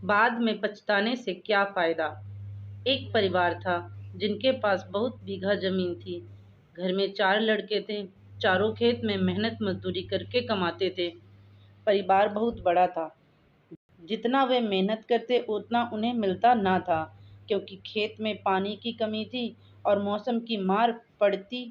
बाद में पछताने से क्या फ़ायदा। एक परिवार था जिनके पास बहुत बीघा ज़मीन थी। घर में 4 लड़के थे। चारों खेत में मेहनत मज़दूरी करके कमाते थे। परिवार बहुत बड़ा था। जितना वे मेहनत करते उतना उन्हें मिलता ना था, क्योंकि खेत में पानी की कमी थी और मौसम की मार पड़ती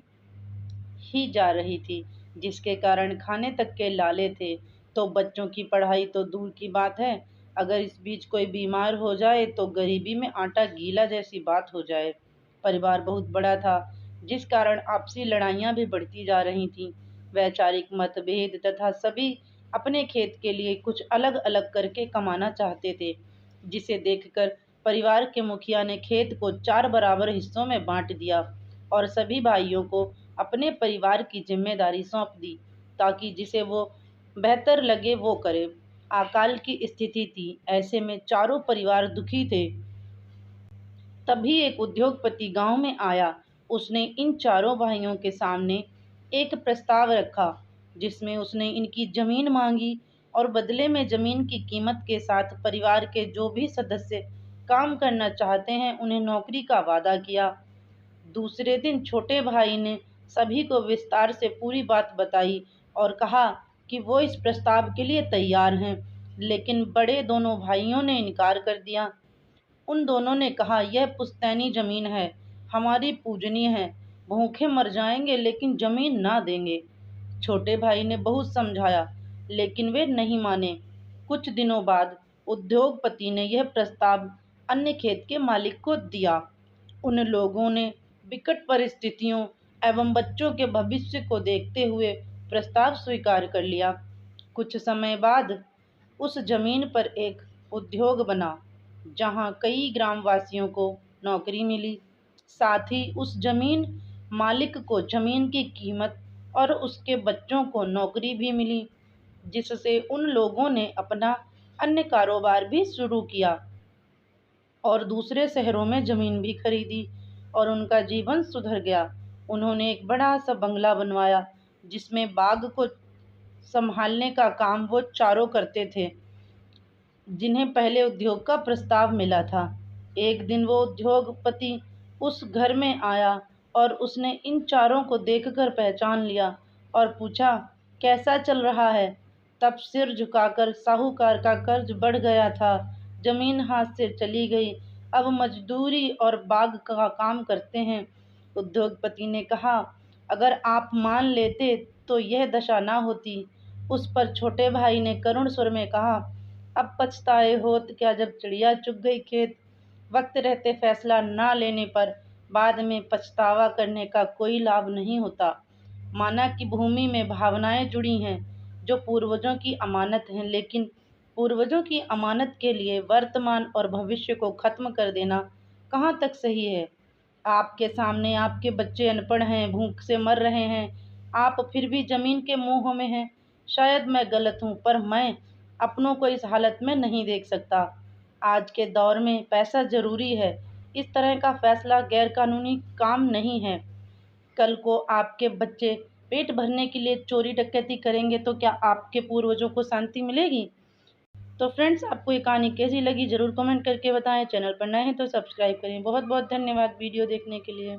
ही जा रही थी, जिसके कारण खाने तक के लाले थे। तो बच्चों की पढ़ाई तो दूर की बात है, अगर इस बीच कोई बीमार हो जाए तो गरीबी में आटा गीला जैसी बात हो जाए। परिवार बहुत बड़ा था, जिस कारण आपसी लड़ाइयाँ भी बढ़ती जा रही थीं। वैचारिक मतभेद तथा सभी अपने खेत के लिए कुछ अलग-अलग करके कमाना चाहते थे, जिसे देखकर परिवार के मुखिया ने खेत को 4 बराबर हिस्सों में बाँट दिया और सभी भाइयों को अपने परिवार की ज़िम्मेदारी सौंप दी, ताकि जिसे वो बेहतर लगे वो करे। अकाल की स्थिति थी, ऐसे में चारों परिवार दुखी थे। तभी एक उद्योगपति गांव में आया। उसने इन चारों भाइयों के सामने एक प्रस्ताव रखा, जिसमें उसने इनकी जमीन मांगी और बदले में जमीन की कीमत के साथ परिवार के जो भी सदस्य काम करना चाहते हैं उन्हें नौकरी का वादा किया। दूसरे दिन छोटे भाई ने सभी को विस्तार से पूरी बात बताई और कहा कि वो इस प्रस्ताव के लिए तैयार हैं, लेकिन बड़े दोनों भाइयों ने इनकार कर दिया। उन दोनों ने कहा, यह पुश्तैनी जमीन है, हमारी पूजनीय है, भूखे मर जाएंगे लेकिन जमीन ना देंगे। छोटे भाई ने बहुत समझाया, लेकिन वे नहीं माने। कुछ दिनों बाद उद्योगपति ने यह प्रस्ताव अन्य खेत के मालिक को दिया। उन लोगों ने विकट परिस्थितियों एवं बच्चों के भविष्य को देखते हुए प्रस्ताव स्वीकार कर लिया। कुछ समय बाद उस जमीन पर एक उद्योग बना, जहां कई ग्रामवासियों को नौकरी मिली। साथ ही उस जमीन मालिक को जमीन की कीमत और उसके बच्चों को नौकरी भी मिली, जिससे उन लोगों ने अपना अन्य कारोबार भी शुरू किया और दूसरे शहरों में जमीन भी खरीदी और उनका जीवन सुधर गया। उन्होंने एक बड़ा सा बंगला बनवाया, जिसमें बाग को संभालने का काम वो चारों करते थे, जिन्हें पहले उद्योग का प्रस्ताव मिला था। एक दिन वो उद्योगपति उस घर में आया और उसने इन चारों को देखकर पहचान लिया और पूछा, कैसा चल रहा है। तब सिर झुकाकर साहूकार का कर्ज बढ़ गया था, जमीन हाथ से चली गई, अब मजदूरी और बाग का काम करते हैं। उद्योगपति ने कहा, अगर आप मान लेते तो यह दशा ना होती। उस पर छोटे भाई ने करुण स्वर में कहा, अब पछताए होत क्या, जब चिड़िया चुग गई खेत। वक्त रहते फैसला ना लेने पर बाद में पछतावा करने का कोई लाभ नहीं होता। माना कि भूमि में भावनाएं जुड़ी हैं जो पूर्वजों की अमानत हैं, लेकिन पूर्वजों की अमानत के लिए वर्तमान और भविष्य को खत्म कर देना कहाँ तक सही है। आपके सामने आपके बच्चे अनपढ़ हैं, भूख से मर रहे हैं, आप फिर भी जमीन के मोह में हैं। शायद मैं गलत हूँ, पर मैं अपनों को इस हालत में नहीं देख सकता। आज के दौर में पैसा ज़रूरी है, इस तरह का फैसला गैरकानूनी काम नहीं है। कल को आपके बच्चे पेट भरने के लिए चोरी डकैती करेंगे तो क्या आपके पूर्वजों को शांति मिलेगी? तो फ्रेंड्स, आपको ये कहानी कैसी लगी ज़रूर कमेंट करके बताएं। चैनल पर नए हैं तो सब्सक्राइब करें। बहुत बहुत धन्यवाद वीडियो देखने के लिए।